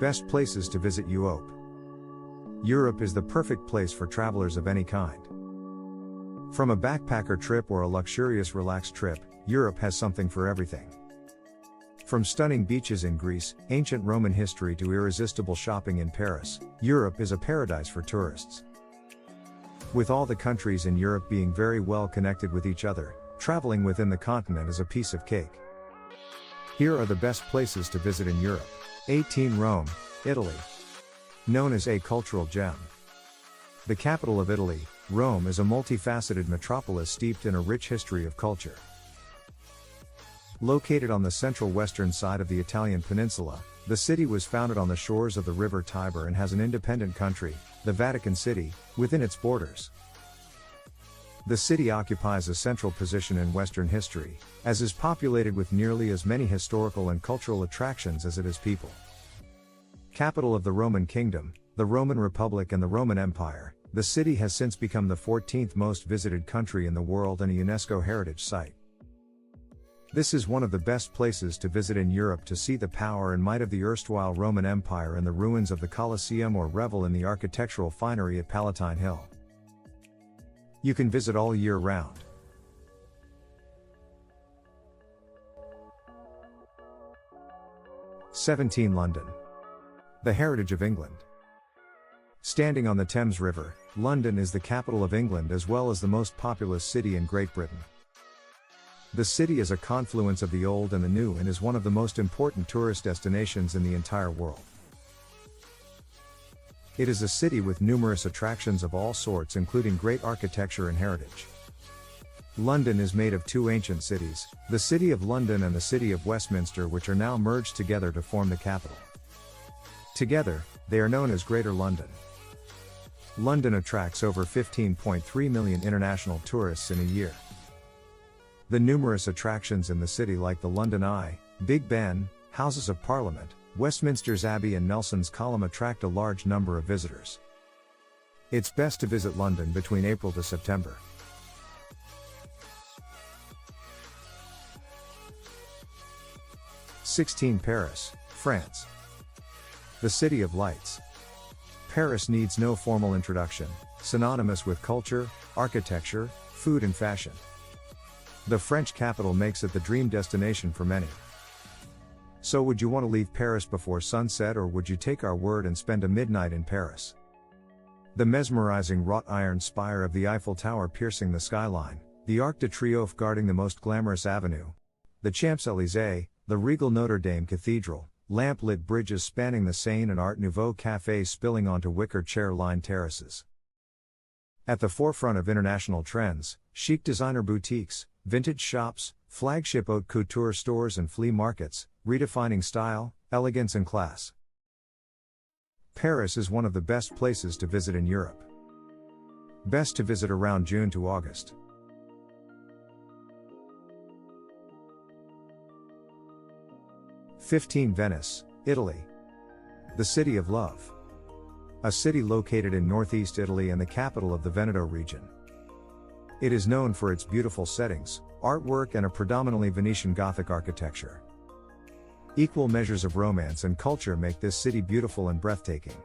Best places to visit Europe. Europe is the perfect place for travelers of any kind. From a backpacker trip or a luxurious relaxed trip, Europe has something for everything. From stunning beaches in Greece, ancient Roman history to irresistible shopping in Paris, Europe is a paradise for tourists. With all the countries in Europe being very well connected with each other, traveling within the continent is a piece of cake. Here are the best places to visit in Europe. 18 Rome, Italy. Known as a cultural gem. The capital of Italy, Rome is a multifaceted metropolis steeped in a rich history of culture. Located on the central western side of the Italian peninsula, the city was founded on the shores of the river Tiber and has an independent country, the Vatican City, within its borders. The city occupies a central position in Western history, as is populated with nearly as many historical and cultural attractions as it is people. Capital of the Roman Kingdom, the Roman Republic and the Roman Empire, the city has since become the 14th most visited country in the world and a UNESCO heritage site. This is one of the best places to visit in Europe to see the power and might of the erstwhile Roman Empire and the ruins of the Colosseum or revel in the architectural finery at Palatine Hill. You can visit all year round. 17 London. The heritage of England. Standing on the Thames River, London is the capital of England as well as the most populous city in Great Britain. The city is a confluence of the old and the new and is one of the most important tourist destinations in the entire world. It is a city with numerous attractions of all sorts including great architecture and heritage. London is made of two ancient cities, the City of London and the City of Westminster, which are now merged together to form the capital. Together, they are known as Greater London. London attracts over 15.3 million international tourists in a year. The numerous attractions in the city like the London Eye, Big Ben, Houses of Parliament, Westminster's Abbey and Nelson's Column attract a large number of visitors. It's best to visit London between April to September. 16 Paris, France. The City of Lights. Paris needs no formal introduction, synonymous with culture, architecture, food and fashion. The French capital makes it the dream destination for many. So would you want to leave Paris before sunset or would you take our word and spend a midnight in Paris? The mesmerizing wrought iron spire of the Eiffel Tower piercing the skyline, the Arc de Triomphe guarding the most glamorous avenue, the Champs-Élysées, the regal Notre Dame Cathedral, lamp-lit bridges spanning the Seine and Art Nouveau cafes spilling onto wicker chair-lined terraces. At the forefront of international trends, chic designer boutiques, vintage shops, flagship haute couture stores and flea markets, redefining style, elegance and class. Paris is one of the best places to visit in Europe. Best to visit around June to August. 15 Venice, Italy. The City of Love. A city located in northeast Italy and the capital of the Veneto region. It is known for its beautiful settings, artwork and a predominantly Venetian Gothic architecture. Equal measures of romance and culture make this city beautiful and breathtaking.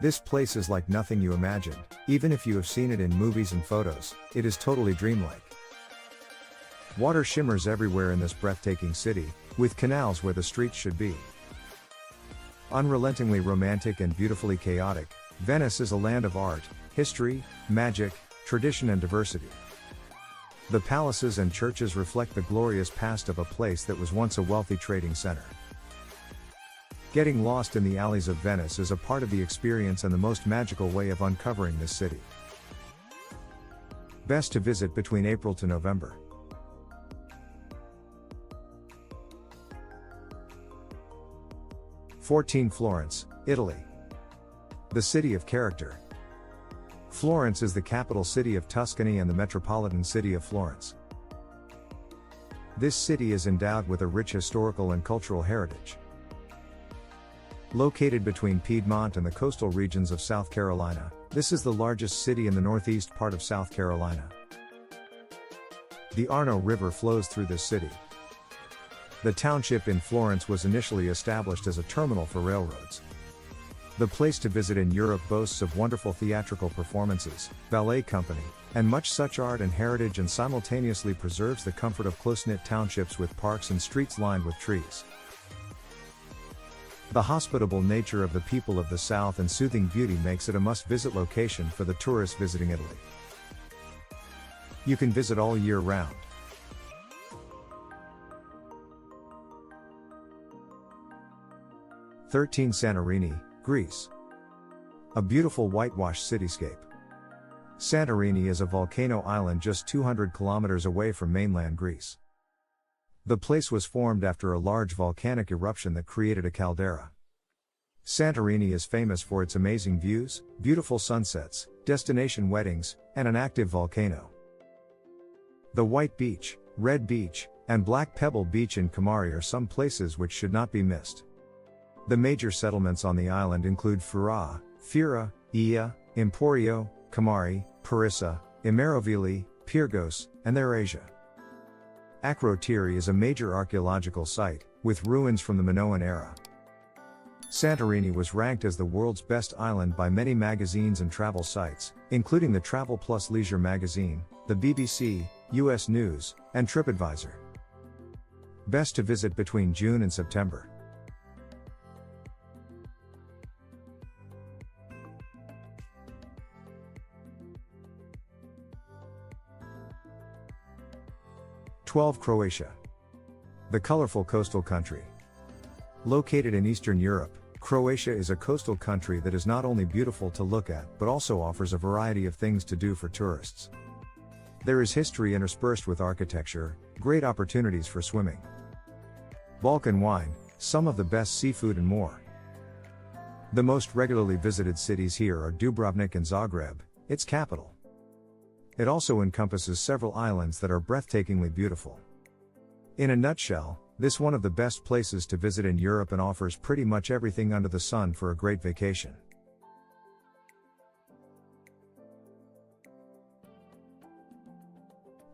This place is like nothing you imagined, even if you have seen it in movies and photos, it is totally dreamlike. Water shimmers everywhere in this breathtaking city, with canals where the streets should be. Unrelentingly romantic and beautifully chaotic, Venice is a land of art, history, magic, tradition and diversity. The palaces and churches reflect the glorious past of a place that was once a wealthy trading center. Getting lost in the alleys of Venice is a part of the experience and the most magical way of uncovering this city. Best to visit between April to November. 14 Florence, Italy. The City of Character. Florence is the capital city of Tuscany and the metropolitan city of Florence. This city is endowed with a rich historical and cultural heritage. Located between Piedmont and the coastal regions of South Carolina, this is the largest city in the northeast part of South Carolina. The Arno River flows through this city. The township in Florence was initially established as a terminal for railroads. The place to visit in Europe boasts of wonderful theatrical performances, ballet company, and much such art and heritage, and simultaneously preserves the comfort of close-knit townships with parks and streets lined with trees. The hospitable nature of the people of the south and soothing beauty makes it a must-visit location for the tourists visiting Italy. You can visit all year round. 13 Santorini, Greece. A beautiful whitewashed cityscape. Santorini is a volcano island just 200 kilometers away from mainland Greece. The place was formed after a large volcanic eruption that created a caldera. Santorini is famous for its amazing views, beautiful sunsets, destination weddings, and an active volcano. The White Beach, Red Beach, and Black Pebble Beach in Kamari are some places which should not be missed. The major settlements on the island include Fura, Fira, Ia, Emporio, Kamari, Parissa, Imerovili, Pyrgos, and Therasia. Akrotiri is a major archaeological site, with ruins from the Minoan era. Santorini was ranked as the world's best island by many magazines and travel sites, including the Travel Plus Leisure magazine, the BBC, US News, and TripAdvisor. Best to visit between June and September. Croatia. The colorful coastal country. Located in Eastern Europe, Croatia is a coastal country that is not only beautiful to look at but also offers a variety of things to do for tourists. There is history interspersed with architecture, great opportunities for swimming, Balkan wine, some of the best seafood and more. The most regularly visited cities here are Dubrovnik and Zagreb, its capital. It also encompasses several islands that are breathtakingly beautiful. In a nutshell, this is one of the best places to visit in Europe and offers pretty much everything under the sun for a great vacation.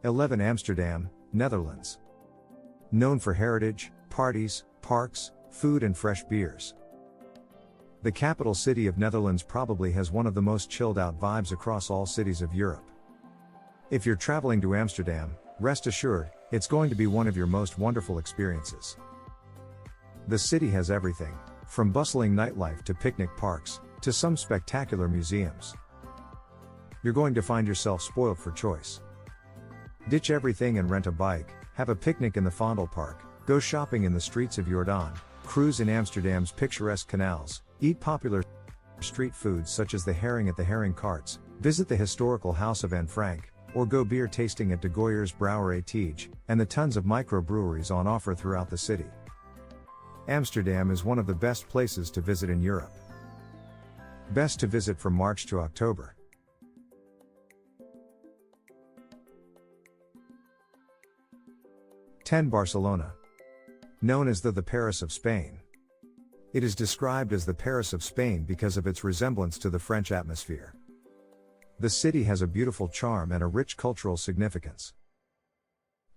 Amsterdam, Netherlands. Known for heritage, parties, parks, food and fresh beers. The capital city of Netherlands probably has one of the most chilled out vibes across all cities of Europe. If you're traveling to Amsterdam, rest assured, it's going to be one of your most wonderful experiences. The city has everything, from bustling nightlife to picnic parks, to some spectacular museums. You're going to find yourself spoiled for choice. Ditch everything and rent a bike, have a picnic in the Vondelpark, go shopping in the streets of Jordaan, cruise in Amsterdam's picturesque canals, eat popular street foods such as the herring at the herring carts, visit the historical House of Anne Frank, or go beer tasting at De Goyer's Brouwerij Tej, and the tons of microbreweries on offer throughout the city. Amsterdam is one of the best places to visit in Europe. Best to visit from March to October. 10 Barcelona. Known as the Paris of Spain. It is described as the Paris of Spain because of its resemblance to the French atmosphere. The city has a beautiful charm and a rich cultural significance.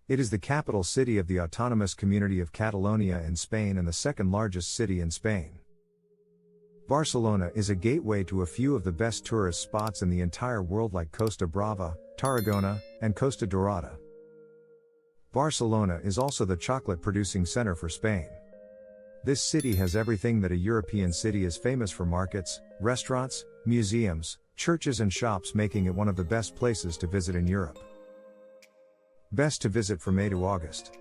It is the capital city of the autonomous community of Catalonia in Spain and the second largest city in Spain. Barcelona is a gateway to a few of the best tourist spots in the entire world like Costa Brava, Tarragona, and Costa Dorada. Barcelona is also the chocolate-producing center for Spain. This city has everything that a European city is famous for: markets, restaurants, museums, churches and shops, making it one of the best places to visit in Europe. Best to visit from May to August.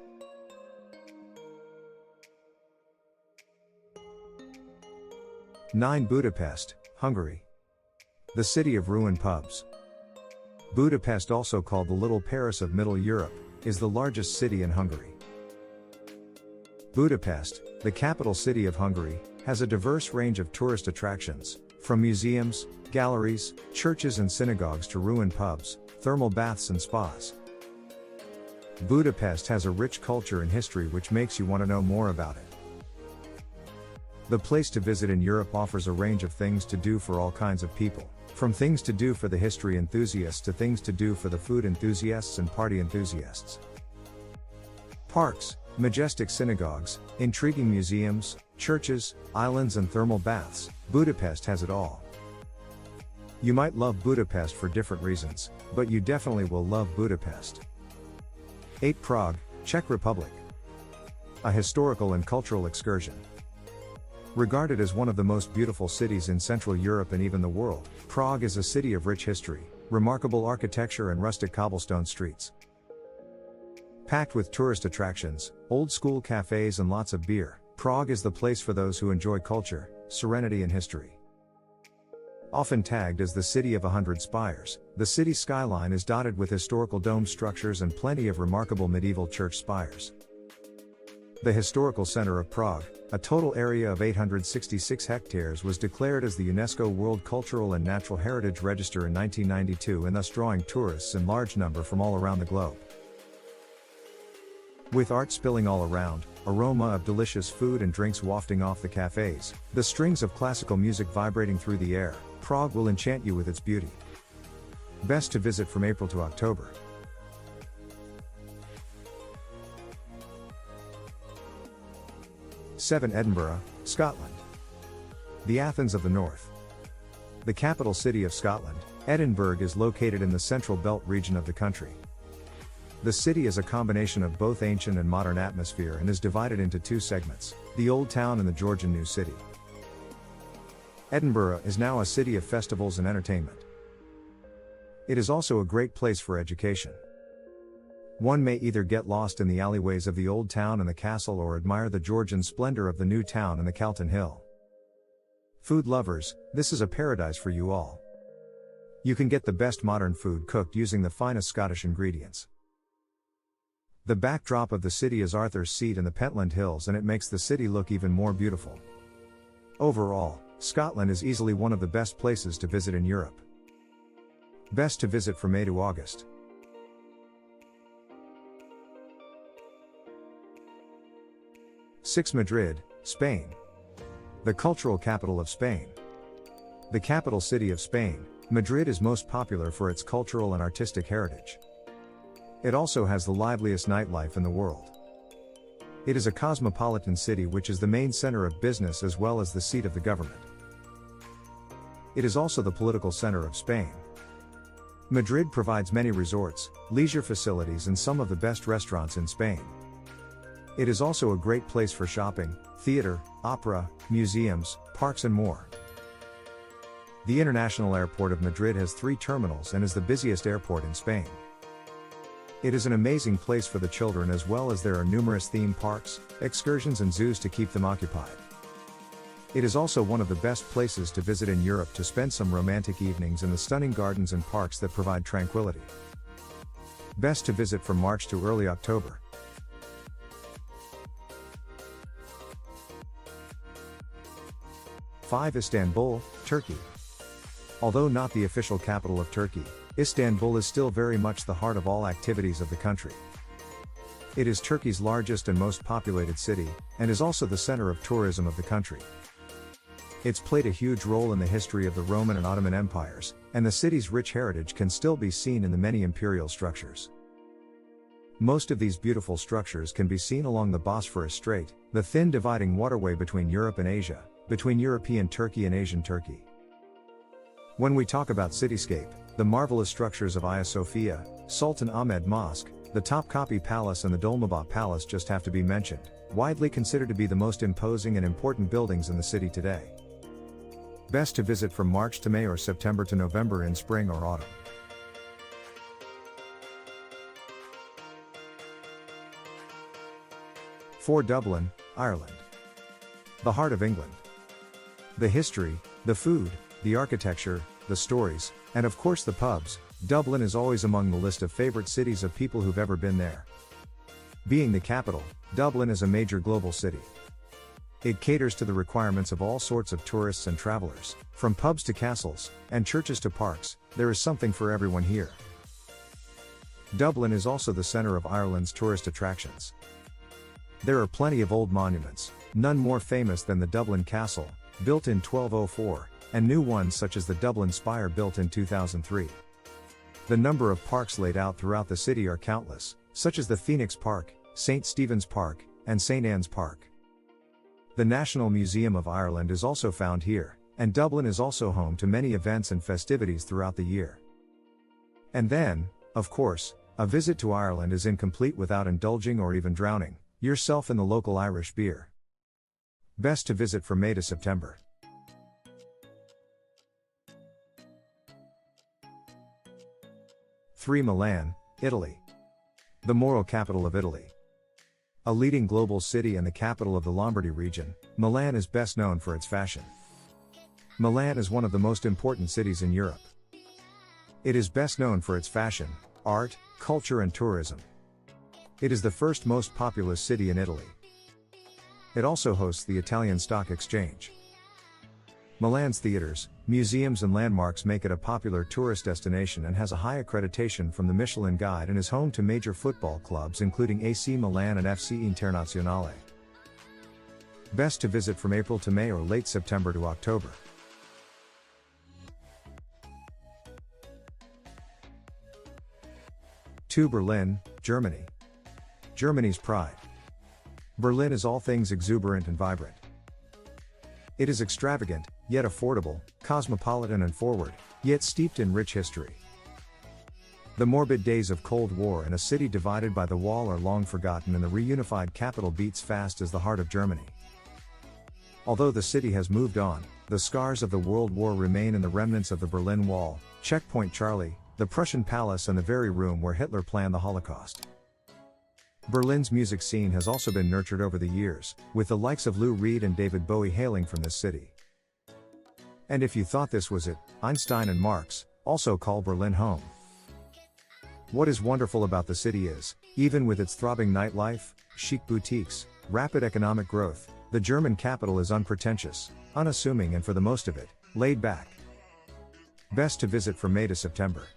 9 Budapest, Hungary. The city of ruined pubs. Budapest, also called the Little Paris of Middle Europe, is the largest city in Hungary. Budapest, the capital city of Hungary, has a diverse range of tourist attractions, from museums, galleries, churches and synagogues to ruined pubs, thermal baths and spas. Budapest has a rich culture and history which makes you want to know more about it. The place to visit in Europe offers a range of things to do for all kinds of people, from things to do for the history enthusiasts to things to do for the food enthusiasts and party enthusiasts. Parks, Majestic synagogues, intriguing museums, churches, islands and thermal baths, Budapest has it all. You might love Budapest for different reasons, but you definitely will love Budapest. 8. Prague, Czech Republic. A historical and cultural excursion. Regarded as one of the most beautiful cities in Central Europe and even the world, Prague is a city of rich history, remarkable architecture and rustic cobblestone streets. Packed with tourist attractions, old-school cafes and lots of beer, Prague is the place for those who enjoy culture, serenity and history. Often tagged as the city of 100 spires, the city's skyline is dotted with historical dome structures and plenty of remarkable medieval church spires. The historical center of Prague, a total area of 866 hectares, was declared as the UNESCO World Cultural and Natural Heritage Register in 1992 and thus drawing tourists in large number from all around the globe. With art spilling all around, aroma of delicious food and drinks wafting off the cafes, the strings of classical music vibrating through the air, Prague will enchant you with its beauty. Best to visit from April to October. 7. Edinburgh, Scotland. The Athens of the North. The capital city of Scotland, Edinburgh is located in the Central Belt region of the country. The city is a combination of both ancient and modern atmosphere and is divided into two segments, the Old Town and the Georgian New City. Edinburgh is now a city of festivals and entertainment. It is also a great place for education. One may either get lost in the alleyways of the Old Town and the castle or admire the Georgian splendor of the New Town and the Calton Hill. Food lovers, this is a paradise for you all. You can get the best modern food cooked using the finest Scottish ingredients. The backdrop of the city is Arthur's Seat and the Pentland Hills, and it makes the city look even more beautiful. Overall, Scotland is easily one of the best places to visit in Europe. Best to visit from May to August. 6. Madrid, Spain. The cultural capital of Spain. The capital city of Spain, Madrid is most popular for its cultural and artistic heritage. It also has the liveliest nightlife in the world. It is a cosmopolitan city which is the main center of business as well as the seat of the government. It is also the political center of Spain. Madrid provides many resorts, leisure facilities and some of the best restaurants in Spain. It is also a great place for shopping, theater, opera, museums, parks and more. The International Airport of Madrid has 3 terminals and is the busiest airport in Spain. It is an amazing place for the children as well as there are numerous theme parks, excursions and zoos to keep them occupied. It is also one of the best places to visit in Europe to spend some romantic evenings in the stunning gardens and parks that provide tranquility. Best to visit from March to early October. 5. Istanbul, Turkey. Although not the official capital of Turkey, Istanbul is still very much the heart of all activities of the country. It is Turkey's largest and most populated city, and is also the center of tourism of the country. It's played a huge role in the history of the Roman and Ottoman empires, and the city's rich heritage can still be seen in the many imperial structures. Most of these beautiful structures can be seen along the Bosphorus Strait, the thin dividing waterway between Europe and Asia, between European Turkey and Asian Turkey. When we talk about cityscape, the marvelous structures of Hagia Sophia, Sultan Ahmed Mosque, the Topkapi Palace and the Dolmabahce Palace just have to be mentioned, widely considered to be the most imposing and important buildings in the city today. Best to visit from March to May or September to November in spring or autumn. 4. Dublin, Ireland. The heart of England. The history, the food, the architecture, the stories, and of course the pubs, Dublin is always among the list of favorite cities of people who've ever been there. Being the capital, Dublin is a major global city. It caters to the requirements of all sorts of tourists and travelers, from pubs to castles, and churches to parks, there is something for everyone here. Dublin is also the center of Ireland's tourist attractions. There are plenty of old monuments, none more famous than the Dublin Castle, built in 1204, and new ones such as the Dublin Spire built in 2003. The number of parks laid out throughout the city are countless, such as the Phoenix Park, St. Stephen's Park, and St. Anne's Park. The National Museum of Ireland is also found here, and Dublin is also home to many events and festivities throughout the year. And then, of course, a visit to Ireland is incomplete without indulging or even drowning yourself in the local Irish beer. Best to visit from May to September. 3. Milan, Italy. The moral capital of Italy. A leading global city and the capital of the Lombardy region, Milan is best known for its fashion. Milan is one of the most important cities in Europe. It is best known for its fashion, art, culture and tourism. It is the first most populous city in Italy. It also hosts the Italian Stock Exchange. Milan's theaters, museums and landmarks make it a popular tourist destination and has a high accreditation from the Michelin Guide and is home to major football clubs including AC Milan and FC Internazionale. Best to visit from April to May or late September to October. 2. Berlin, Germany. Germany's pride. Berlin is all things exuberant and vibrant. It is extravagant, yet affordable, cosmopolitan and forward, yet steeped in rich history. The morbid days of Cold War in a city divided by the wall are long forgotten and the reunified capital beats fast as the heart of Germany. Although the city has moved on, the scars of the World War remain in the remnants of the Berlin Wall, Checkpoint Charlie, the Prussian Palace and the very room where Hitler planned the Holocaust. Berlin's music scene has also been nurtured over the years, with the likes of Lou Reed and David Bowie hailing from this city. And if you thought this was it, Einstein and Marx also call Berlin home. What is wonderful about the city is, even with its throbbing nightlife, chic boutiques, rapid economic growth, the German capital is unpretentious, unassuming and for the most of it, laid back. Best to visit from May to September.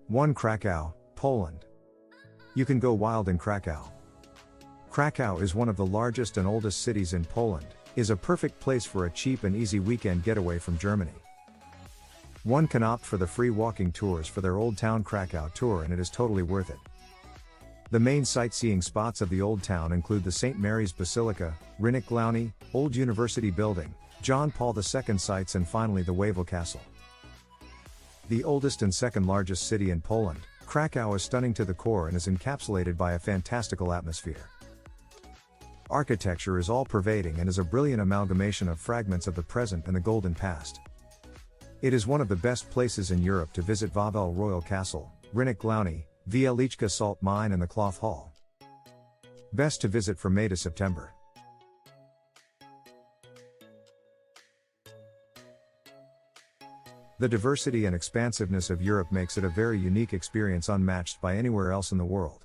1. Krakow, Poland. You can go wild in Krakow. Krakow is one of the largest and oldest cities in Poland, is a perfect place for a cheap and easy weekend getaway from Germany. One can opt for the free walking tours for their Old Town Krakow tour and it is totally worth it. The main sightseeing spots of the Old Town include the St. Mary's Basilica, Rynek Główny, Old University Building, John Paul II sites and finally the Wawel Castle. The oldest and second largest city in Poland, Krakow is stunning to the core and is encapsulated by a fantastical atmosphere. Architecture is all-pervading and is a brilliant amalgamation of fragments of the present and the golden past. It is one of the best places in Europe to visit Wawel Royal Castle, Rynek Główny, Wieliczka Salt Mine and the Cloth Hall. Best to visit from May to September. The diversity and expansiveness of Europe makes it a very unique experience unmatched by anywhere else in the world.